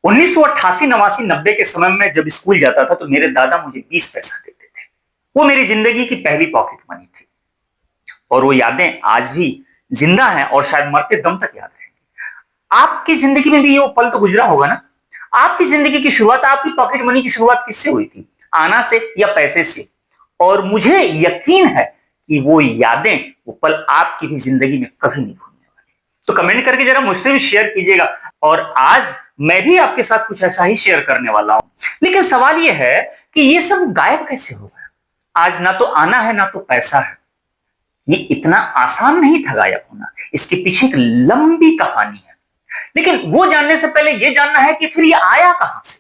1988, 89, 90 के समय में जब स्कूल जाता था तो मेरे दादा मुझे 20 पैसा देते थे। वो मेरी जिंदगी की पहली पॉकेट मनी थी और वो यादें आज भी जिंदा हैं और शायद मरते दम तक याद रहेंगी। आपकी जिंदगी में भी ये पल तो गुजरा होगा ना। आपकी जिंदगी की शुरुआत, आपकी पॉकेट मनी की शुरुआत किससे हुई थी? आना से या पैसे से? और मुझे यकीन है कि वो यादें, वो पल आपकी भी जिंदगी में कभी नहीं भूलने वाले। तो कमेंट करके जरा मुझसे भी शेयर कीजिएगा। और आज मैं भी आपके साथ कुछ ऐसा ही शेयर करने वाला हूं। लेकिन सवाल यह है कि ये सब गायब कैसे हो गया? आज ना तो आना है ना तो पैसा है। ये इतना आसान नहीं था गायब होना, इसके पीछे एक लंबी कहानी है। लेकिन वो जानने से पहले ये जानना है कि फिर ये आया कहां से।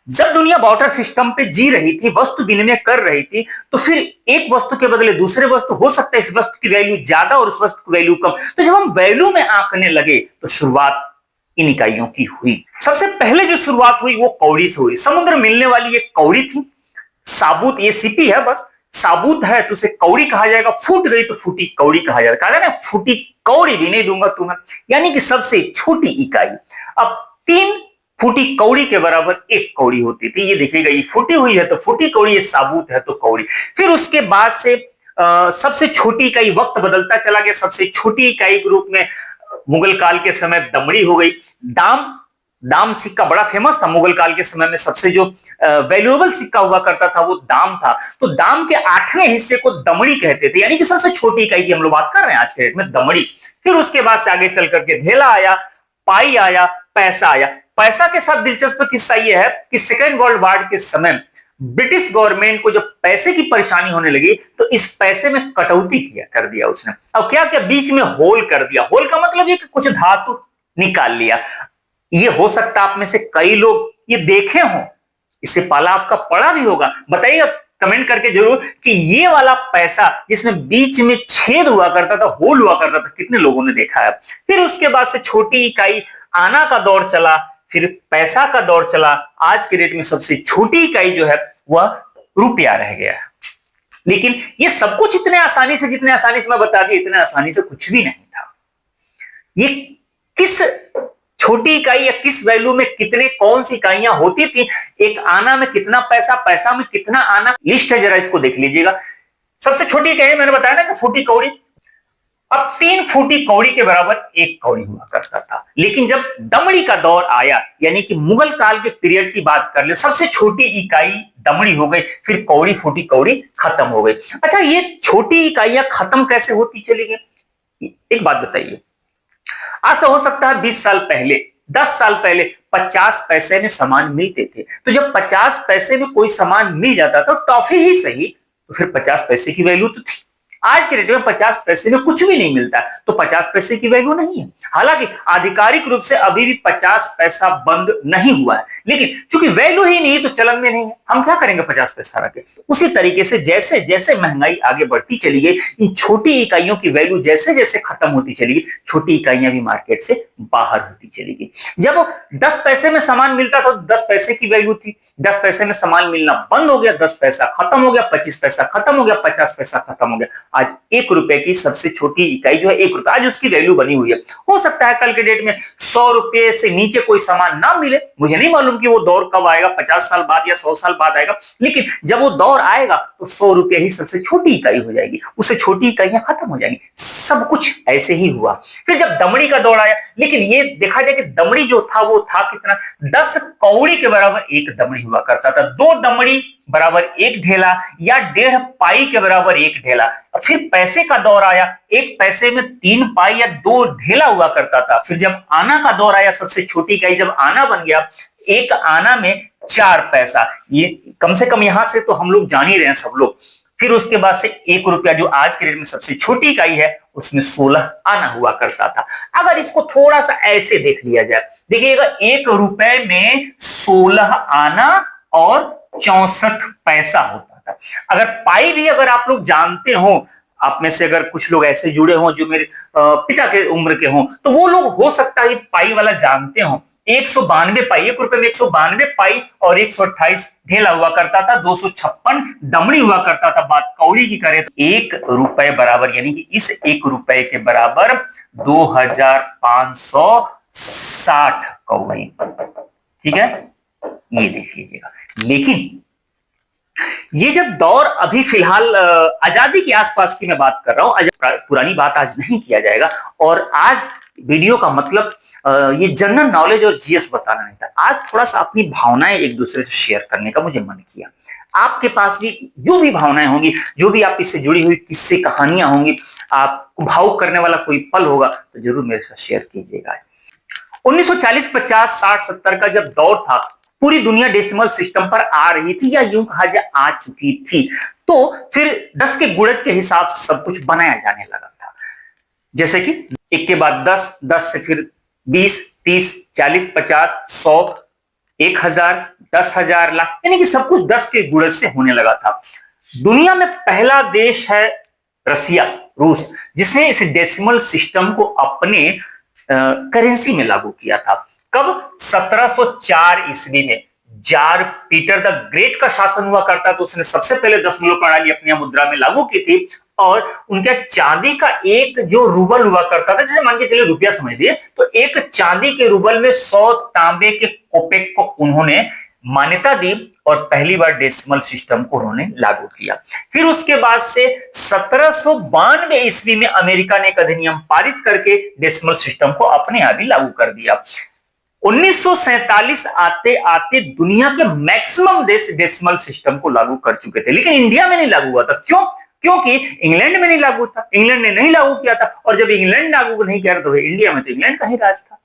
जब दुनिया बार्टर सिस्टम पे जी रही थी, वस्तु विनिमय कर रही थी, तो फिर एक वस्तु के बदले दूसरे वस्तु, हो सकता है इस वस्तु की वैल्यू ज्यादा और उस वस्तु की वैल्यू कम। तो जब हम वैल्यू में आंकने लगे तो शुरुआत इन इकाइयों की हुई। सबसे पहले जो शुरुआत हुई वो कौड़ी से हुई। समुद्र मिलने वाली एक कौड़ी थी, साबुत, ये सीपी है बस, साबुत है तो उसे कौड़ी कहा जाएगा। फूट गई तो फूटी कौड़ी कहा जाएगा। कहा ना, फूटी कौड़ी भी नहीं दूंगा तुम्हें, यानी कि सबसे छोटी इकाई। अब 3 फूटी कौड़ी के बराबर 1 कौड़ी होती थी। ये देखिएगा, ये फूटी हुई है तो फूटी कौड़ी, ये साबुत है तो कौड़ी। फिर उसके बाद से सबसे छोटी इकाई, वक्त बदलता चला गया, सबसे छोटी इकाई के रूप में मुगल काल के समय दमड़ी हो गई। दाम सिक्का बड़ा फेमस था मुगल काल के समय में। सबसे जो वैल्यूएबल सिक्का हुआ करता था वो दाम था। तो दाम के 8वें हिस्से को दमड़ी कहते थे, यानी कि सबसे छोटी इकाई की हम लोग बात कर रहे हैं आज के डेट में, दमड़ी। फिर उसके बाद से आगे चल करके ढेला आया, पाई आया, पैसा आया। पैसा के साथ दिलचस्प किस्सा यह है कि सेकेंड वर्ल्ड वॉर के समय ब्रिटिश गवर्नमेंट को जब पैसे की परेशानी होने लगी तो इस पैसे में कटौती किया कर दिया उसने। अब क्या क्या, बीच में होल कर दिया। होल का मतलब ये कि कुछ धातु निकाल लिया। ये हो सकता है आप में से कई लोग ये देखे हों, इससे पाला आपका पड़ा भी होगा। बताइए कमेंट करके जरूर कि ये वाला पैसा जिसमें बीच में छेद हुआ करता था, होल हुआ करता था, कितने लोगों ने देखा है। फिर उसके बाद से छोटी इकाई आना का दौर चला, फिर पैसा का दौर चला। आज के डेट में सबसे छोटी इकाई जो है वह रुपया रह गया है। लेकिन ये सब कुछ इतने आसानी से, जितने आसानी से मैं बता दिया, इतने आसानी से कुछ भी नहीं था। ये किस छोटी इकाई या किस वैल्यू में कितने, कौन सी इकाइयां होती थी, एक आना में कितना पैसा, पैसा में कितना आना, लिस्ट है, जरा इसको देख लीजिएगा। सबसे छोटी इकाई मैंने बताया ना कि फूटी कौड़ी। अब 3 फूटी कौड़ी के बराबर 1 कौड़ी हुआ करता था। लेकिन जब दमड़ी का दौर आया, यानी कि मुगल काल के पीरियड की बात कर ले, सबसे छोटी इकाई दमड़ी हो गई, फिर कौड़ी, फूटी कौड़ी खत्म हो गई। अच्छा, ये छोटी इकाइयां खत्म कैसे होती चली गई? एक बात बताइए, आज से हो सकता है 20 साल पहले, 10 साल पहले 50 पैसे में सामान मिलते थे। तो जब 50 पैसे में कोई सामान मिल जाता तो टॉफी ही सही, तो फिर 50 पैसे की वैल्यू तो थी। आज के डेट में 50 पैसे में कुछ भी नहीं मिलता, तो 50 पैसे की वैल्यू नहीं है। हालांकि आधिकारिक रूप से अभी भी 50 पैसा बंद नहीं हुआ है, लेकिन चूंकि वैल्यू ही नहीं तो चलन में नहीं है, हम क्या करेंगे 50 पैसा रख के। उसी तरीके से जैसे जैसे महंगाई आगे बढ़ती चली गई, इन छोटी इकाइयों की वैल्यू जैसे जैसे खत्म होती चली गई, छोटी इकाइयां भी मार्केट से बाहर होती चली गई। जब 10 पैसे में सामान मिलता था तो 10 पैसे की वैल्यू थी। 10 पैसे में सामान मिलना बंद हो गया, 10 पैसा खत्म हो गया, 25 पैसा खत्म हो गया, 50 पैसा खत्म हो गया। आज 1 रुपए की सबसे छोटी इकाई जो है 1 रुपया, आज उसकी वैल्यू बनी हुई है। हो सकता है कल के डेट में 100 रुपए से नीचे कोई सामान ना मिले, मुझे नहीं मालूम कि वो दौर कब आएगा, 50 साल बाद या 100 साल बाद आएगा। लेकिन जब वो दौर आएगा तो 100 रुपया ही सबसे छोटी इकाई हो जाएगी, उससे छोटी इकाइयां खत्म हो जाएंगी। सब कुछ ऐसे ही हुआ। फिर जब दमड़ी का दौर आया, लेकिन ये देखा जाए कि दमड़ी जो था वो था कितना, 10 कौड़ी के बराबर 1 दमड़ी हुआ करता था। 2 दमड़ी बराबर 1 ढेला, या 1.5 पाई के बराबर 1 ढेला। फिर पैसे का दौर आया, 1 पैसे में 3 पाई या 2 ढेला हुआ करता था। फिर जब आना का दौर आया, सबसे छोटी इकाई जब आना बन गया, 1 आना में 4 पैसा। ये कम से कम यहां से तो हम लोग जान ही रहे हैं सब लोग। फिर उसके बाद से 1 रुपया जो आज के डेट में सबसे छोटी इकाई है, उसमें 16 आना हुआ करता था। अगर इसको थोड़ा सा ऐसे देख लिया जाए, देखिएगा 1 रुपए में 16 आना और 64 पैसा होता था। अगर पाई भी अगर आप लोग जानते हो, आप में से अगर कुछ लोग ऐसे जुड़े हों जो मेरे पिता के उम्र के हों, तो वो लोग हो सकता है पाई वाला जानते हो। 192 पाई, 1 रुपए में 192 पाई और 128 ढेला हुआ करता था, 256 दमड़ी हुआ करता था। बात कौड़ी की करें तो 1 रुपए बराबर, यानी कि इस 1 रुपए के बराबर 2500 60 कौवे, ठीक है, ये देख लीजिएगा। लेकिन ये जब दौर अभी फिलहाल आजादी के आसपास की मैं बात कर रहा हूं, पुरानी बात आज नहीं किया जाएगा। और आज वीडियो का मतलब ये जनरल नॉलेज और जीएस बताना नहीं था, आज थोड़ा सा अपनी भावनाएं एक दूसरे से शेयर करने का मुझे मन किया। आपके पास भी जो भी भावनाएं होंगी, जो भी आप इससे जुड़ी हुई किस्से कहानियां होंगी, आपको भावुक करने वाला कोई पल होगा, तो जरूर मेरे साथ शेयर कीजिएगा। 1940, 50, 60, 70 का जब दौर था, पूरी दुनिया डेसिमल सिस्टम पर आ रही थी, या यूं कहा जाए आ चुकी थी। तो फिर 10 के गुणज के हिसाब से सब कुछ बनाया जाने लगा था, जैसे कि 1 के बाद 10, 10 से फिर 20, 30, 40, 50, 100, 1000, 10,000, लाख, यानी कि सब कुछ 10 के गुणज से होने लगा था। दुनिया में पहला देश है रसिया, रूस, जिसने इस डेसिमल सिस्टम को अपने करेंसी में लागू किया था। कब? 1704 ईस्वी में जार पीटर द ग्रेट का शासन हुआ करता, तो उसने सबसे पहले दशमलव प्रणाली अपनी मुद्रा में लागू की थी। और उनके चांदी का एक जो रूबल हुआ करता था, जैसे मान के चलिए रुपया समझ लिए, तो एक चांदी के रूबल में 100 तांबे के कोपेक को उन्होंने मान्यता दी और पहली बार डेसिमल सिस्टम को उन्होंने लागू किया। फिर उसके बाद से 1792 ईस्वी में अमेरिका ने एक अधिनियम पारित करके डेसिमल सिस्टम को अपने आप ही लागू कर दिया। 1947 आते आते दुनिया के मैक्सिमम देश डेसिमल सिस्टम को लागू कर चुके थे, लेकिन इंडिया में नहीं लागू हुआ था। क्यों? क्योंकि इंग्लैंड में नहीं लागू था, इंग्लैंड ने नहीं लागू किया था। और जब इंग्लैंड लागू नहीं किया तो इंडिया में तो इंग्लैंड का ही राज था।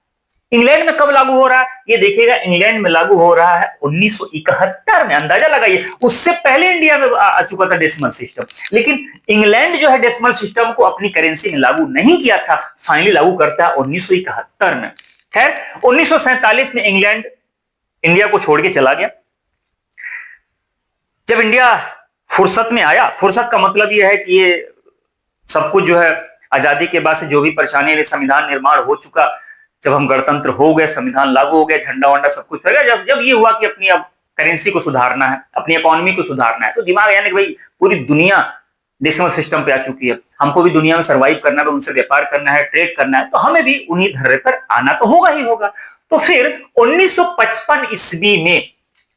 इंग्लैंड में कब लागू हो रहा है ये देखिएगा, इंग्लैंड में लागू हो रहा है 1971 में। अंदाजा लगाइए, उससे पहले इंडिया में आ चुका था डेसिमल सिस्टम, लेकिन इंग्लैंड जो है डेसिमल सिस्टम को अपनी करेंसी में लागू नहीं किया था, फाइनली लागू करता है 1971 में। खैर 1947 में इंग्लैंड इंडिया को छोड़ के चला गया। जब इंडिया फुर्सत में आया, फुर्सत का मतलब यह है कि ये सब कुछ जो है आजादी के बाद से जो भी परेशानी, संविधान निर्माण हो चुका, जब हम गणतंत्र हो गए, संविधान लागू हो गया, झंडा वंडा सब कुछ हो गया, जब ये हुआ कि अपनी अब करेंसी को सुधारना है, अपनी इकोनॉमी को सुधारना है, तो दिमाग यानी कि भाई पूरी दुनिया डेसिमल सिस्टम पे आ चुकी है, हमको भी दुनिया में सर्वाइव करना है, उनसे व्यापार करना है, ट्रेड करना है, तो हमें भी उन्हीं धर्रे पर आना तो होगा ही होगा। तो फिर 1955 ईस्वी में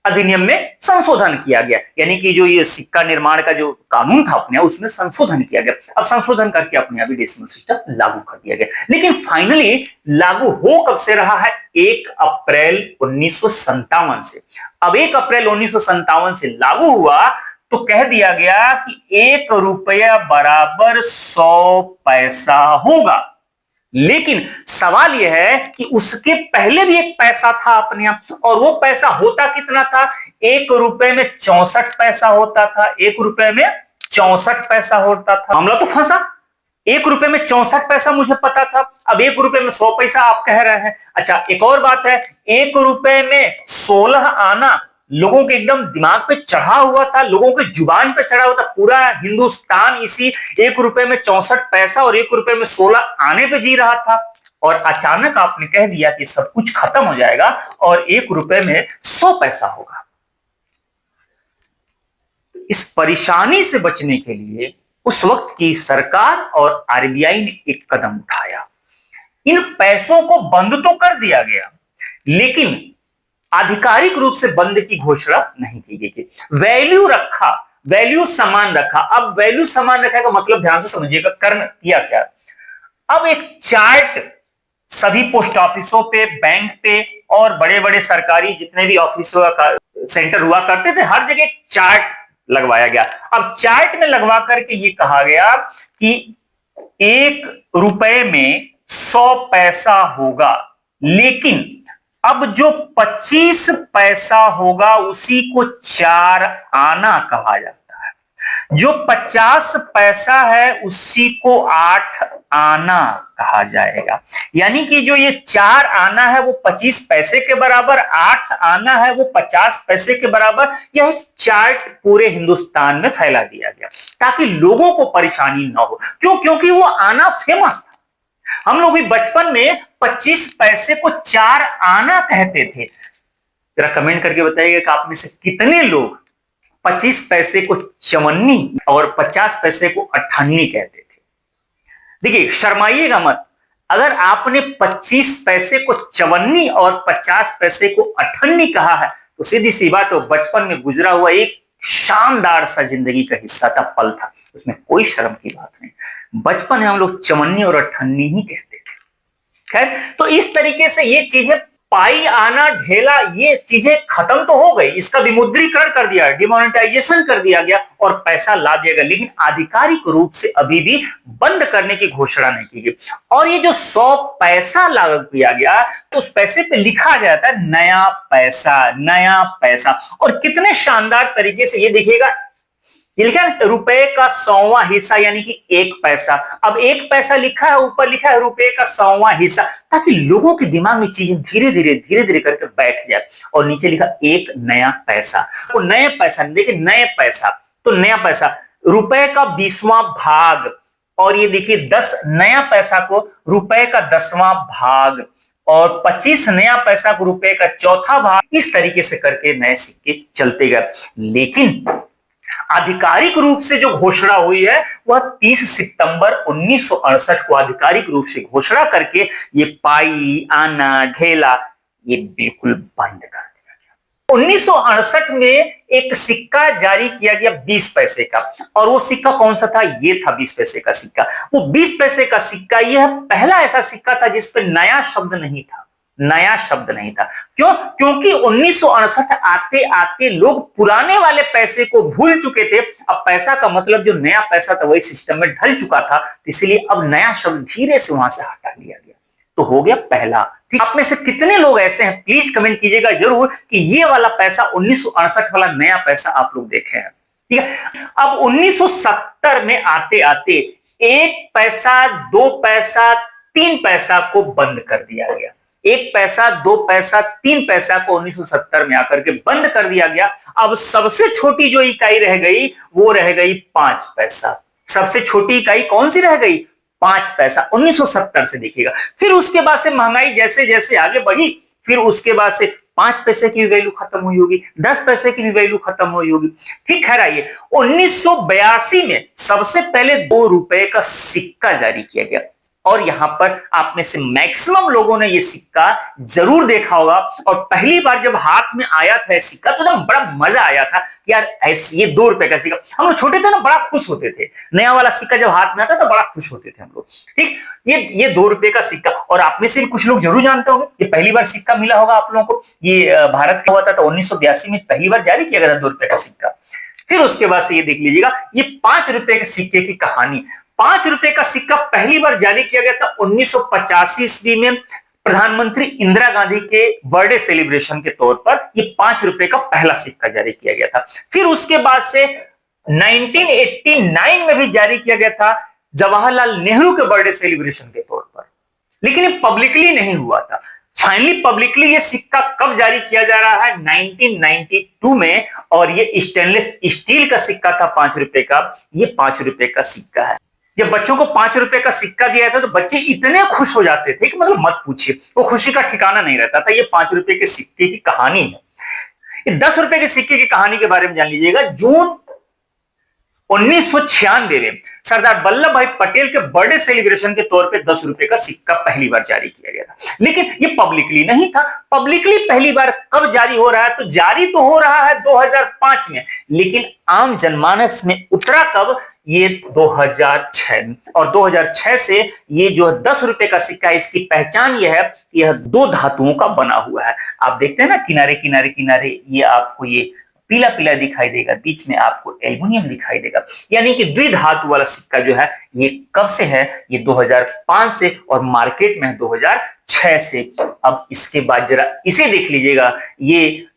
अधिनियम में संशोधन किया गया, यानी कि जो ये सिक्का निर्माण का जो कानून था अपने, उसमें संशोधन किया गया। अब संशोधन करके अपने अभी डेसिमल सिस्टम लागू कर दिया गया। लेकिन फाइनली लागू हो कब से रहा है? 1 अप्रैल 1957 से। अब 1 अप्रैल 1957 से लागू हुआ तो कह दिया गया कि 1 रुपया बराबर 100 पैसा होगा। लेकिन सवाल यह है कि उसके पहले भी एक पैसा था अपने आप, और वो पैसा होता कितना था? 1 रुपए में 64 पैसा होता था। 1 रुपए में 64 पैसा होता था। मामला तो फंसा। 1 रुपए में 64 पैसा मुझे पता था, अब 1 रुपए में 100 पैसा आप कह रहे हैं। अच्छा, एक और बात है, 1 रुपए में 16 आना लोगों के एकदम दिमाग पे चढ़ा हुआ था, लोगों के जुबान पे चढ़ा हुआ था। पूरा हिंदुस्तान इसी 1 रुपए में 64 पैसा और 1 रुपए में 16 आने पे जी रहा था। और अचानक आपने कह दिया कि सब कुछ खत्म हो जाएगा और 1 रुपए में 100 पैसा होगा। इस परेशानी से बचने के लिए उस वक्त की सरकार और आरबीआई ने एक कदम उठाया। इन पैसों को बंद तो कर दिया गया, लेकिन आधिकारिक रूप से बंद की घोषणा नहीं की गई थी। वैल्यू रखा, वैल्यू समान रखा। अब वैल्यू समान रखा का मतलब ध्यान से समझिएगा, करना किया क्या? अब एक चार्ट सभी पोस्ट ऑफिसों पे, बैंक पे और बड़े बड़े सरकारी जितने भी ऑफिस सेंटर हुआ करते थे, हर जगह एक चार्ट लगवाया गया। अब चार्ट में लगवा करके ये कहा गया कि 1 रुपए में 100 पैसा होगा, लेकिन अब जो 25 पैसा होगा उसी को 4 आना कहा जाता है। जो 50 पैसा है उसी को 8 आना कहा जाएगा। यानी कि जो ये 4 आना है वो 25 पैसे के बराबर, 8 आना है वो 50 पैसे के बराबर। यह चार्ट पूरे हिंदुस्तान में फैला दिया गया ताकि लोगों को परेशानी ना हो। क्यों? क्योंकि वो आना फेमस था। हम लोग भी बचपन में 25 पैसे को 4 आना कहते थे। जरा कमेंट करके बताइएगा कि आप में से कितने लोग 25 पैसे को चवन्नी और 50 पैसे को अट्ठान्नी कहते थे। देखिए, शर्माइएगा मत। अगर आपने 25 पैसे को चवन्नी और 50 पैसे को अठन्नी कहा है तो सीधी सी बात है, बचपन में गुजरा हुआ एक शानदार सा जिंदगी का हिस्सा था, पल था, उसमें कोई शर्म की बात नहीं। बचपन में हम लोग चवन्नी और अठन्नी ही कहते थे। खैर, तो इस तरीके से ये चीजें पाई आना ढेला ये चीजें खत्म तो हो गई, इसका विमुद्रीकरण कर दिया, डिमोनेटाइजेशन कर दिया गया और पैसा ला दिया गया, लेकिन आधिकारिक रूप से अभी भी बंद करने की घोषणा नहीं की गई। और ये जो 100 पैसा लागू किया गया तो उस पैसे पे लिखा गया था नया पैसा, नया पैसा। और कितने शानदार तरीके से ये देखिएगा, ये लिखा है रुपए का 100वां हिस्सा यानी कि 1 पैसा। अब 1 पैसा लिखा है, ऊपर लिखा है रुपए का 100वां हिस्सा, ताकि लोगों के दिमाग में चीजें धीरे धीरे करके बैठ जाए। और नीचे लिखा 1 नया पैसा। वो नए पैसा देखिए, नए पैसा तो नया पैसा रुपए का 20वां भाग, और ये देखिए 10 नया पैसा को रुपए का 10वां भाग, और 25 नया पैसा को रुपए का 4था भाग। इस तरीके से करके नए सिक्के चलते गए। लेकिन आधिकारिक रूप से जो घोषणा हुई है वह 30 सितंबर 1968 को आधिकारिक रूप से घोषणा करके ये पाई आना ढेला ये बिल्कुल बंद कर दिया गया। 1968 में एक सिक्का जारी किया गया 20 पैसे का, और वो सिक्का कौन सा था? ये था 20 पैसे का सिक्का। वो 20 पैसे का सिक्का यह पहला ऐसा सिक्का था जिसपे नया शब्द नहीं था, नया शब्द नहीं था। क्यों? क्योंकि 1968 आते आते लोग पुराने वाले पैसे को भूल चुके थे। अब पैसा का मतलब जो नया पैसा था वही सिस्टम में ढल चुका था, इसलिए अब नया शब्द धीरे से वहां से हटा लिया गया। तो हो गया पहला। ठीक, आप में से कितने लोग ऐसे हैं प्लीज कमेंट कीजिएगा जरूर कि ये वाला पैसा 1968 वाला नया पैसा आप लोग देखे हैं। ठीक है, अब 1970 में आते आते 1 पैसा, 2 पैसा, 3 पैसा को बंद कर दिया गया। 1 पैसा, 2 पैसा, 3 पैसा को 1970 में आकर के बंद कर दिया गया। अब सबसे छोटी जो इकाई रह गई वो रह गई 5 पैसा। सबसे छोटी इकाई कौन सी रह गई? 5 पैसा 1970 से। देखिएगा फिर उसके बाद से महंगाई जैसे जैसे आगे बढ़ी, फिर उसके बाद से 5 पैसे की वैल्यू खत्म हुई होगी, 10 पैसे की भी वैल्यू खत्म हुई होगी। ठीक है, आइए 1982 में सबसे पहले 2 रुपए का सिक्का जारी किया गया, और यहां पर आप में से मैक्सिमम लोगों ने यह सिक्का जरूर देखा होगा। और पहली बार जब हाथ में आया था सिक्का तो एकदम बड़ा मजा आया था कि यार ऐसे ये 2 रुपए का सिक्का। हम लोग छोटे थे ना, बड़ा खुश होते थे, नया वाला सिक्का जब हाथ में आता तो बड़ा खुश होते थे हम लोग। ठीक, ये 2 रुपए का सिक्का। और आप में से कुछ लोग जरूर जानते होंगे, ये पहली बार सिक्का मिला होगा आप लोगों को, ये भारत का हुआ था तो 1982 में पहली बार जारी किया गया था 2 रुपए का सिक्का। फिर उसके बाद से ये देख लीजिएगा, ये 5 रुपए के सिक्के की कहानी। 5 रुपए का सिक्का पहली बार जारी किया गया था 1985 ईस्वी में प्रधानमंत्री इंदिरा गांधी के बर्थडे सेलिब्रेशन के तौर पर। ये 5 रुपए का पहला सिक्का जारी किया गया था। फिर उसके बाद से 1989 में भी जारी किया गया था जवाहरलाल नेहरू के बर्थडे सेलिब्रेशन के तौर पर, लेकिन ये पब्लिकली नहीं हुआ था। फाइनली पब्लिकली ये सिक्का कब जारी किया जा रहा है? 1992 में, और ये स्टेनलेस स्टील का सिक्का था 5 रुपए का। ये 5 रुपए का सिक्का है। जब बच्चों को 5 रुपए का सिक्का दिया था तो बच्चे इतने खुश हो जाते थे कि मतलब मत पूछिए, वो खुशी का ठिकाना नहीं रहता था। ये 5 रुपए के सिक्के की कहानी है। ये 10 रुपए के सिक्के की कहानी के बारे में जान लीजिएगा। जून 1996 में सरदार वल्लभ भाई पटेल के बर्थडे सेलिब्रेशन के तौर पे 10 रुपए का सिक्का पहली बार जारी किया गया था, लेकिन ये पब्लिकली नहीं था। पब्लिकली पहली बार कब जारी हो रहा है? तो जारी तो हो रहा है 2005 में, लेकिन आम जनमानस में उतरा कब? ये 2006। और 2006 से ये जो 10 रुपए का सिक्का है, इसकी पहचान यह है कि यह 2 धातुओं का बना हुआ है। आप देखते हैं ना किनारे किनारे किनारे ये आपको ये पीला पीला दिखाई देगा, बीच में आपको एल्युमिनियम दिखाई देगा, यानी कि द्विधातु वाला सिक्का जो है ये कब से है? ये 2005 से, और मार्केट में है 2006 से। अब इसके बाद जरा इसे देख लीजिएगा, ये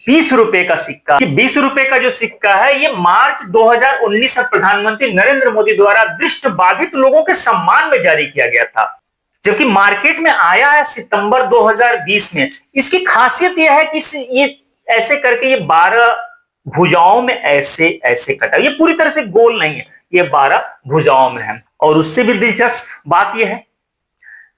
20 रुपए का सिक्का। 20 रुपए का जो सिक्का है ये मार्च 2019 में प्रधानमंत्री नरेंद्र मोदी द्वारा दृष्टिबाधित लोगों के सम्मान में जारी किया गया था, जबकि मार्केट में आया है सितंबर 2020 में। इसकी खासियत यह है कि ये ऐसे करके ये 12 भुजाओं में ऐसे ऐसे कटा, ये पूरी तरह से गोल नहीं है, ये 12 भुजाओं में है। और उससे भी दिलचस्प बात यह है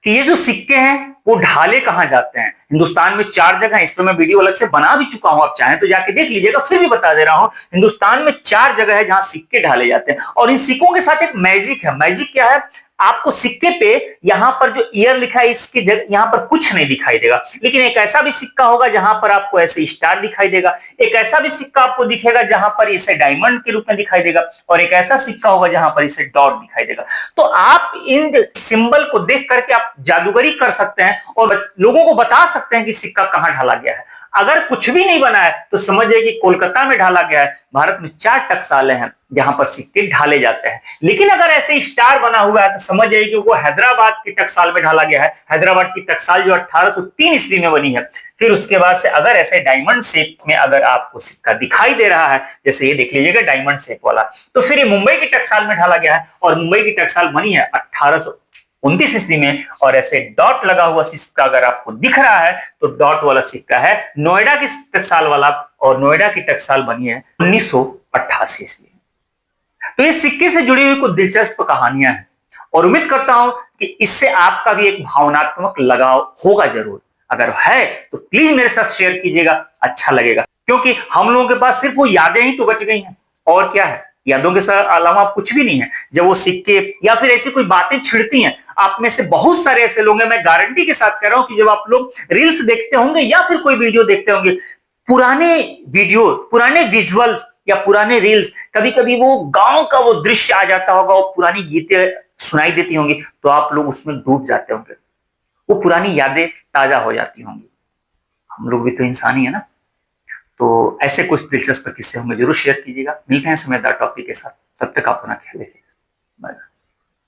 कि ये जो सिक्के हैं वो ढाले कहां जाते हैं? हिंदुस्तान में 4 जगह, इस पर मैं वीडियो अलग से बना भी चुका हूं, आप चाहें तो जाके देख लीजिएगा। फिर भी बता दे रहा हूं, हिंदुस्तान में 4 जगह है जहां सिक्के ढाले जाते हैं। और इन सिक्कों के साथ एक मैजिक है। मैजिक क्या है? आपको सिक्के पे यहां पर जो ईयर लिखा है इसके यहां पर कुछ नहीं दिखाई देगा, लेकिन एक ऐसा भी सिक्का होगा जहां पर आपको ऐसे स्टार दिखाई देगा, एक ऐसा भी सिक्का आपको दिखेगा जहां पर इसे डायमंड के रूप में दिखाई देगा, और एक ऐसा सिक्का होगा जहां पर इसे डॉट दिखाई देगा। तो आप इन सिंबल को देख करके आप जादूगरी कर सकते हैं और लोगों को बता सकते हैं कि सिक्का कहां ढाला गया है। अगर कुछ भी नहीं बना है तो समझिए कि कोलकाता में ढाला गया है। भारत में 4 टकसालें हैं जहां पर सिक्के ढाले जाते हैं, लेकिन अगर ऐसे स्टार बना हुआ है तो समझ जाइए कि वो हैदराबाद की टकसाल में ढाला गया है। हैदराबाद की टकसाल जो 1803 ईस्वी में बनी है। फिर उसके बाद से अगर ऐसे डायमंड शेप में अगर आपको सिक्का दिखाई दे रहा है, जैसे ये देख लीजिएगा डायमंड शेप वाला, तो फिर ये मुंबई की टकसाल में ढाला गया है, और मुंबई की टकसाल बनी है 1829 ईस्वी में। और ऐसे डॉट लगा हुआ सिक्का अगर आपको दिख रहा है तो डॉट वाला सिक्का है नोएडा की टकसाल वाला, और नोएडा की टकसाल बनी है 1988 ईस्वी। तो ये सिक्के से जुड़ी हुई कुछ दिलचस्प कहानियां हैं, और उम्मीद करता हूं कि इससे आपका भी एक भावनात्मक लगाव होगा जरूर। अगर है तो प्लीज मेरे साथ शेयर कीजिएगा, अच्छा लगेगा, क्योंकि हम लोगों के पास सिर्फ वो यादें ही तो बच गई हैं, और क्या है, यादों के साथ अलावा कुछ भी नहीं है। जब वो सिक्के या फिर ऐसी कोई बातें छिड़ती हैं, आप में से बहुत सारे ऐसे लोग हैं, मैं गारंटी के साथ कह रहा हूं कि जब आप लोग रील्स देखते होंगे या फिर कोई वीडियो देखते होंगे, पुराने वीडियो, पुराने विजुअल्स या पुराने रील्स, कभी कभी वो गांव का वो दृश्य आ जाता होगा, वो पुरानी गीतें सुनाई देती होंगी, तो आप लोग उसमें डूब जाते होंगे, वो पुरानी यादें ताजा हो जाती होंगी। हम लोग भी तो इंसान ही है ना। तो ऐसे कुछ दिलचस्प किस्से होंगे, जरूर शेयर कीजिएगा। मिलते हैं समझदार टॉपिक के साथ, तब तक आप अपना ख्याल रखिएगा। बाय।